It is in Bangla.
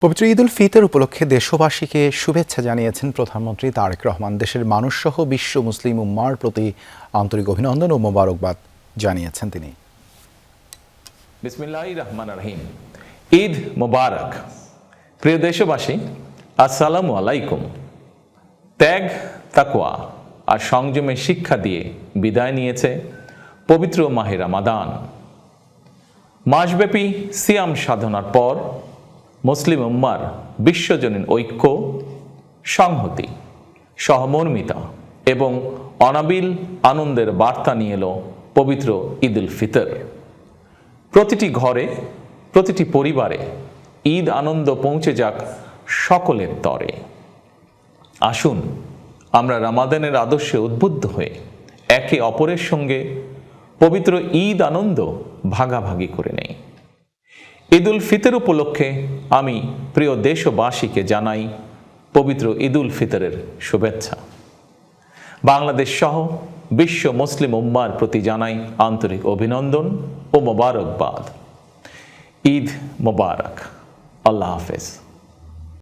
পবিত্র ঈদ উল ফিতর উপলক্ষে দেশবাসীকে শুভেচ্ছা জানিয়েছেন প্রধানমন্ত্রী তারেক রহমান। দেশের মানুষসহ বিশ্ব মুসলিম উম্মার প্রতি আন্তরিক অভিনন্দন ও মোবারকবাদ জানিয়েছেন তিনি। বিসমিল্লাহির রহমানির রহিম। ঈদ মোবারক। প্রিয় দেশবাসী, আসসালামু আলাইকুম। ত্যাগ, তাকওয়া আর সংযমের শিক্ষা দিয়ে বিদায় নিয়েছে পবিত্র মাহে রমাদান। মাসব্যাপী সিয়াম সাধনার পর মুসলিম উম্মার বিশ্বজনীন ঐক্য, সংহতি, সহমর্মিতা এবং অনাবিল আনন্দের বার্তা নিয়ে এলো পবিত্র ঈদ উল ফিতর। প্রতিটি ঘরে, প্রতিটি পরিবারে ঈদ আনন্দ পৌঁছে যাক সকলের তরে। আসুন আমরা রমাদানের আদর্শে উদ্বুদ্ধ হয়ে একে অপরের সঙ্গে পবিত্র ঈদ আনন্দ ভাগাভাগি করে নেই। ঈদ উল ফিতর উপলক্ষে আমি প্রিয় দেশবাসীকে জানাই পবিত্র ঈদ উল ফিতরের শুভেচ্ছা। বাংলাদেশ সহ বিশ্ব মুসলিম উম্মার প্রতি জানাই আন্তরিক অভিনন্দন ও মোবারকবাদ। ঈদ মোবারক। আল্লাহ হাফেজ।